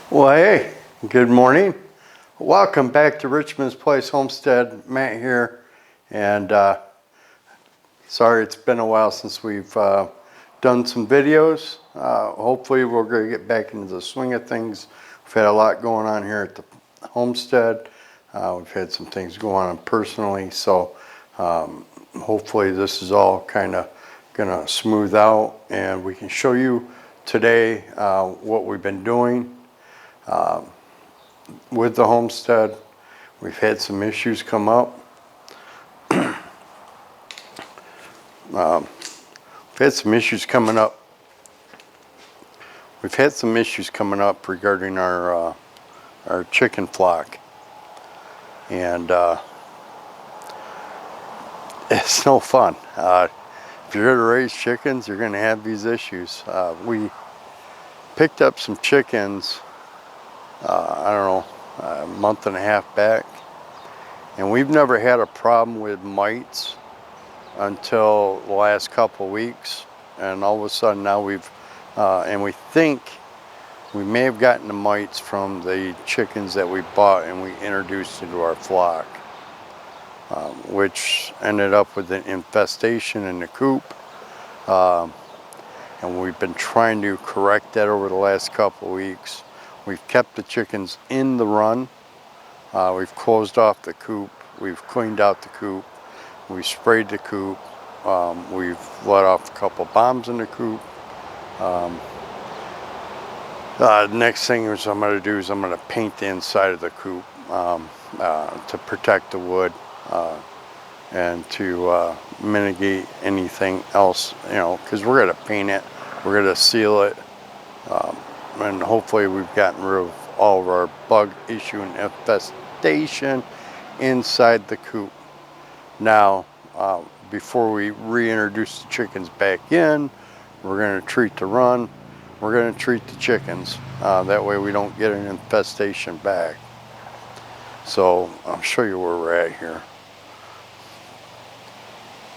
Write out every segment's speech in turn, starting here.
Well, hey, good morning. Welcome back to Richmond's Place Homestead. Matt here, and sorry it's been a while since we've done some videos. Hopefully we're going to get back into the swing of things. We've had a lot going on here at the homestead. We've had some things going on personally, so hopefully this is all kind of going to smooth out, and we can show you today what we've been doing with the homestead. We've had some issues come up. We've had some issues coming up. We've had some issues coming up regarding our chicken flock, and it's no fun. If you're going to raise chickens, you're going to have these issues. We picked up some chickens I don't know, a month and a half back, and we've never had a problem with mites until the last couple of weeks, and all of a sudden now and we think we may have gotten the mites from the chickens that we bought and we introduced into our flock, which ended up with an infestation in the coop, and we've been trying to correct that over the last couple of weeks. We've kept the chickens in the run. We've closed off the coop. We've cleaned out the coop. We sprayed the coop. We've let off a couple bombs in the coop. Next thing I'm going to do is I'm going to paint the inside of the coop to protect the wood and to mitigate anything else, because we're going to paint it. We're going to seal it. And hopefully we've gotten rid of all of our bug issue and infestation inside the coop. Now, before we reintroduce the chickens back in, we're going to treat the run. We're going to treat the chickens. That way we don't get an infestation back. So I'll show you where we're at here.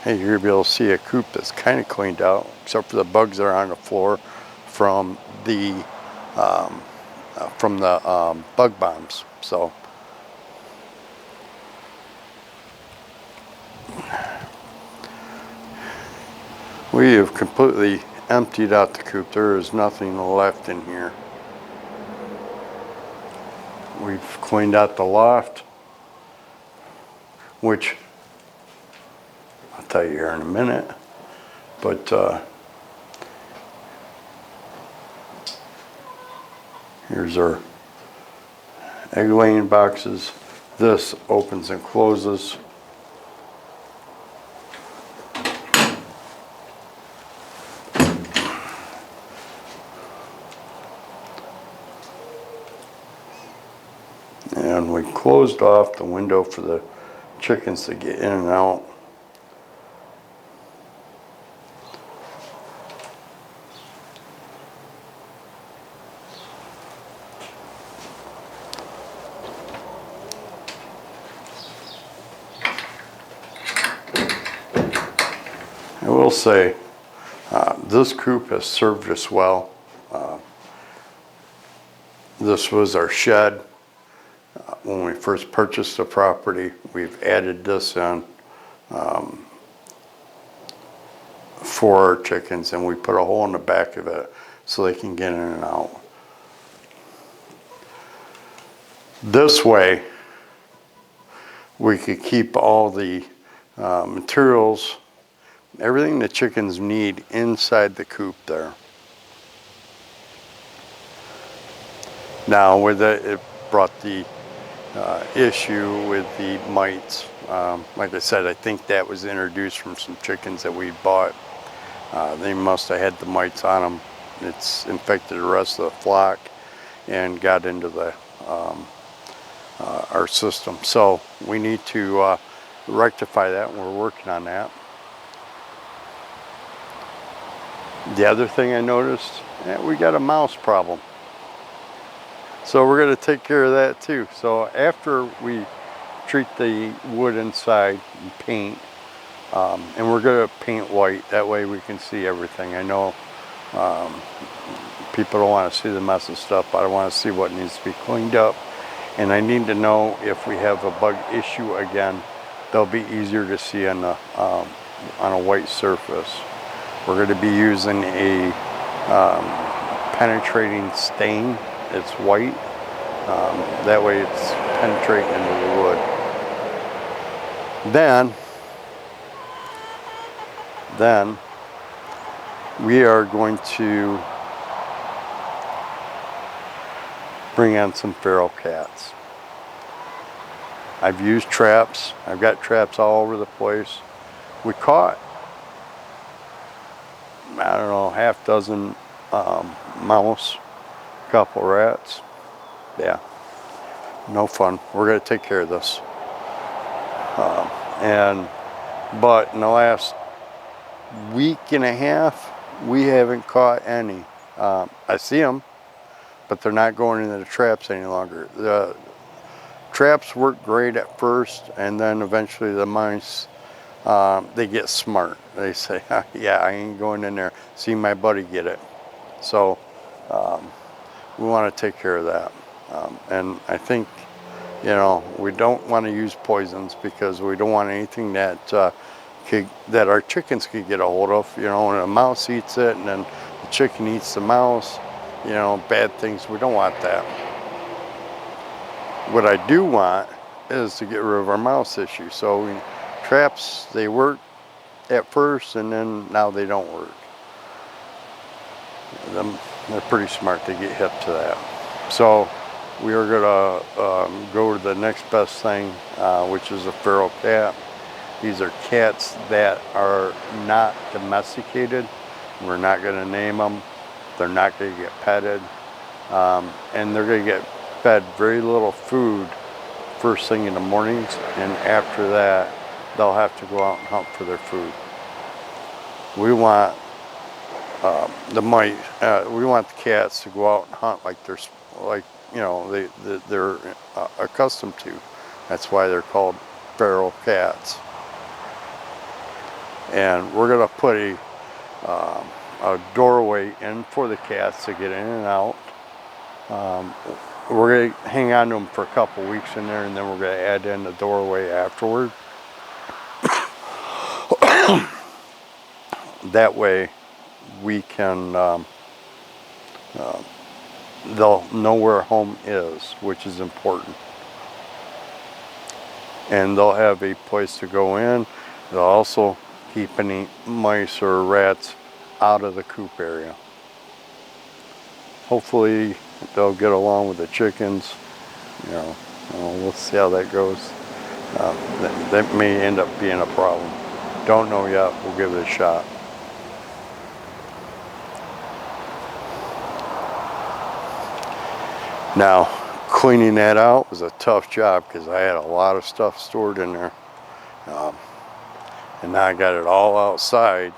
Hey, you're going to be able to see a coop that's kind of cleaned out, except for the bugs that are on the floor from the bug bombs. So we have completely emptied out the coop. There is nothing left in here. We've cleaned out the loft, which I'll tell you here in a minute, but here's our egg laying boxes. This opens and closes. And we closed off the window for the chickens to get in and out. I will say, this coop has served us well. This was our shed. When we first purchased the property, we've added this in for our chickens, and we put a hole in the back of it so they can get in and out. This way, we could keep all the materials, everything the chickens need inside the coop there. Now with it brought the issue with the mites. Like I said, I think that was introduced from some chickens that we bought. They must have had the mites on them. It's infected the rest of the flock and got into the our system. So we need to rectify that, and we're working on that. The other thing I noticed, we got a mouse problem. So we're going to take care of that too. So after we treat the wood inside and paint, and we're going to paint white, that way we can see everything. I know people don't want to see the mess and stuff, but I want to see what needs to be cleaned up. And I need to know if we have a bug issue again. They'll be easier to see on a white surface. We're going to be using a penetrating stain. It's white. That way it's penetrating into the wood. Then we are going to bring on some feral cats. I've used traps. I've got traps all over the place. We caught, I don't know, half dozen mouse, a couple rats. Yeah, no fun. We're gonna take care of this. But in the last week and a half, we haven't caught any. I see them, but they're not going into the traps any longer. The traps work great at first, and then eventually the mice, they get smart. They say, yeah, I ain't going in there. See my buddy get it. So we want to take care of that. And I think, you know, we don't want to use poisons because we don't want anything that that our chickens could get a hold of. You know, when a mouse eats it and then the chicken eats the mouse, you know, bad things. We don't want that. What I do want is to get rid of our mouse issue. So traps, they work at first, and then now they don't work. They're pretty smart. They get hip to that. So we are gonna go to the next best thing, which is a feral cat. These are cats that are not domesticated. We're not gonna name them. They're not gonna get petted. And they're gonna get fed very little food first thing in the mornings, and after that, they'll have to go out and hunt for their food. We want we want the cats to go out and hunt like they're accustomed to. That's why they're called feral cats. And we're gonna put a doorway in for the cats to get in and out. We're gonna hang on to them for a couple weeks in there, and then we're gonna add in the doorway afterward. That way we can, they'll know where home is, which is important. And they'll have a place to go in. They'll also keep any mice or rats out of the coop area. Hopefully they'll get along with the chickens. You know, we'll see how that goes. That may end up being a problem. Don't know yet. We'll give it a shot. Now, cleaning that out was a tough job because I had a lot of stuff stored in there. And now I got it all outside.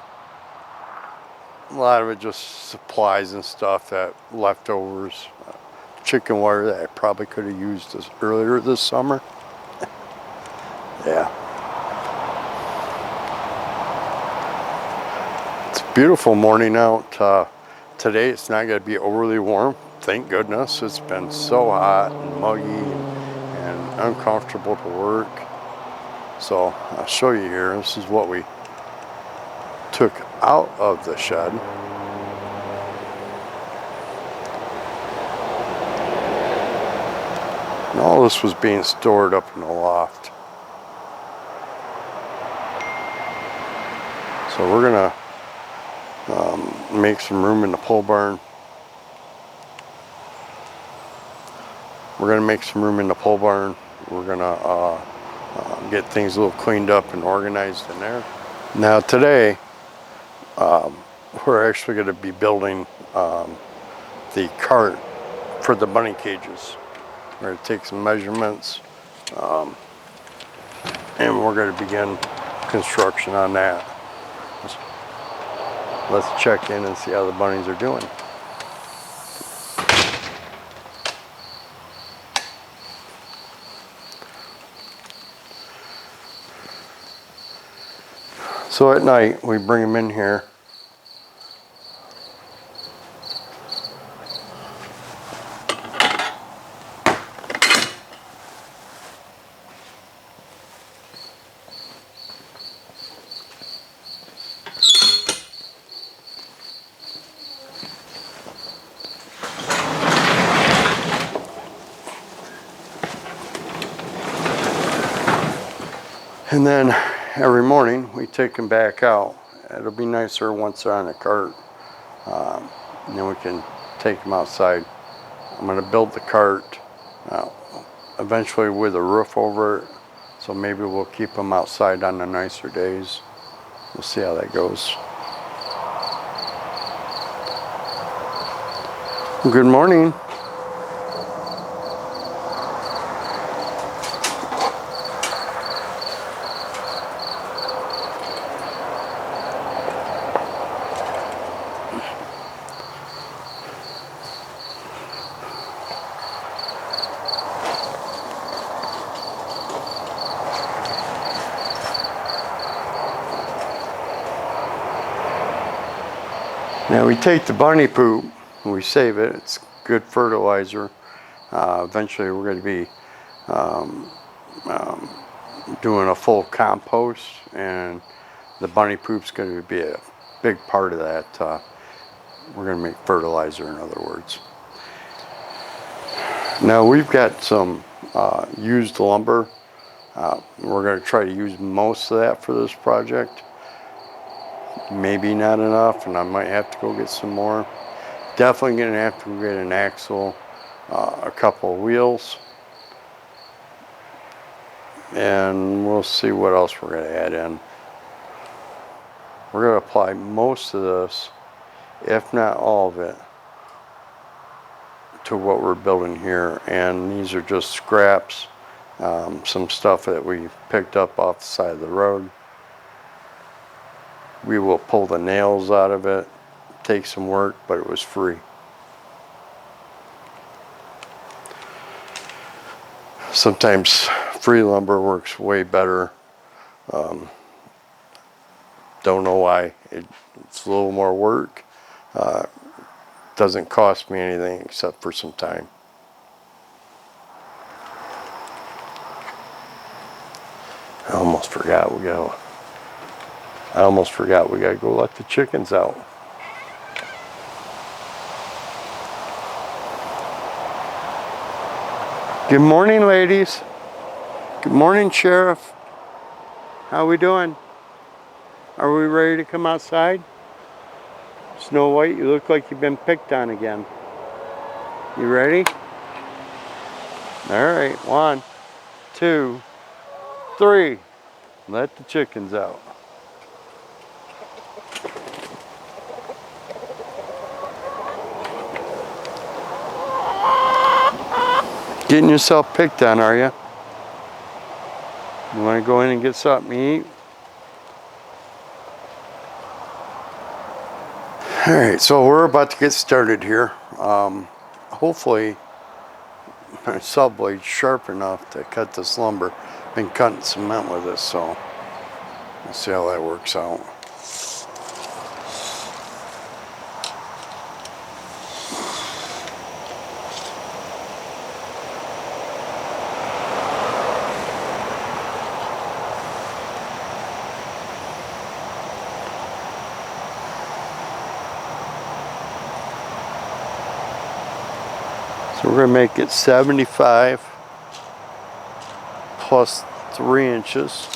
A lot of it just supplies and stuff, that leftovers, chicken wire that I probably could have used earlier this summer. Yeah. It's a beautiful morning out. Today it's not going to be overly warm. Thank goodness. It's been so hot and muggy and uncomfortable to work. So I'll show you here. This is what we took out of the shed. And all this was being stored up in the loft. So we're gonna make some room in the pole barn. We're gonna make some room in the pole barn. We're gonna get things a little cleaned up and organized in there. Now today, we're actually going to be building the cart for the bunny cages. We're going to take some measurements, and we're going to begin construction on that. Let's check in and see how the bunnies are doing. So at night, we bring them in here. And then every morning we take them back out. It'll be nicer once they're on a cart. And then we can take them outside. I'm going to build the cart eventually with a roof over it. So maybe we'll keep them outside on the nicer days. We'll see how that goes. Good morning. Now we take the bunny poop and we save it. It's good fertilizer. Eventually we're going to be doing a full compost, and the bunny poop's going to be a big part of that. We're going to make fertilizer, in other words. Now we've got some used lumber. We're going to try to use most of that for this project. Maybe not enough, and I might have to go get some more. Definitely going to have to get an axle, a couple of wheels, and we'll see what else we're going to add in. We're going to apply most of this, if not all of it, to what we're building here. And these are just scraps, some stuff that we picked up off the side of the road. We will pull the nails out of it. Take some work, but it was free. Sometimes free lumber works way better. Don't know why. It's a little more work. Doesn't cost me anything except for some time. I almost forgot we gotta go let the chickens out. Good morning, ladies. Good morning, Sheriff. How we doing? Are we ready to come outside? Snow White, you look like you've been picked on again. You ready? All right, 1, 2, 3. Let the chickens out. Getting yourself picked on, are you? You want to go in and get something to eat? All right, so we're about to get started here. Hopefully my saw blade's sharp enough to cut this lumber. Been cutting cement with it, so we'll see how that works out. So we're going to make it 75 plus 3 inches,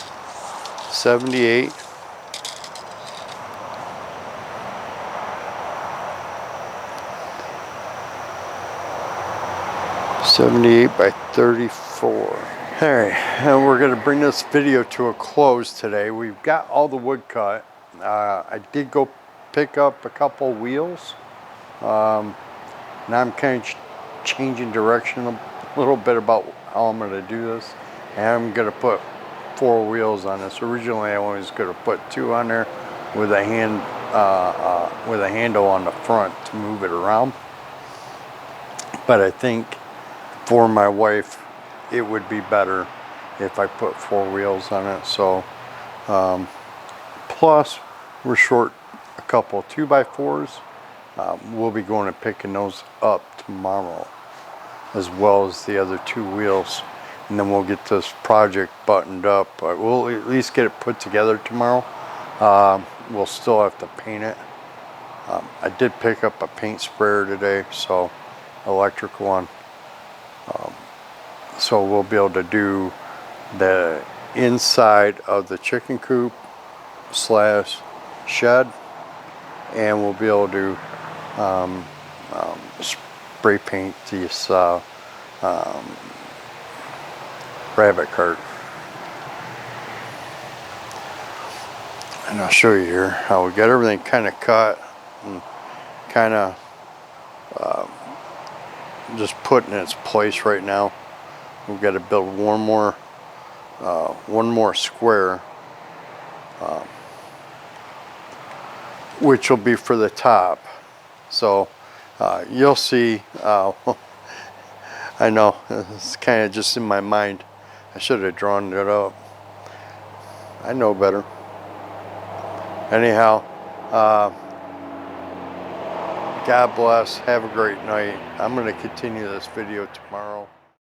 78. by 34. All right, and we're going to bring this video to a close today. We've got all the wood cut. I did go pick up a couple wheels. Now I'm kind of changing direction a little bit about how I'm going to do this. And I'm going to put 4 wheels on this. Originally I was going to put 2 on there with a handle on the front to move it around. But I think for my wife it would be better if I put 4 wheels on it. So plus we're short a couple 2x4s. We'll be going and picking those up tomorrow, as well as the other 2 wheels, and then we'll get this project buttoned up. We'll at least get it put together tomorrow. We'll still have to paint it. I did pick up a paint sprayer today, so electric one. So we'll be able to do the inside of the chicken coop slash shed, and we'll be able to spray paint this rabbit cart. And I'll show you here how we got everything kind of cut and kind of just put in its place right now. We've got to build one more square, which will be for the top. So you'll see. I know it's kind of just in my mind. I should have drawn it up. I know better. Anyhow, God bless. Have a great night. I'm going to continue this video tomorrow.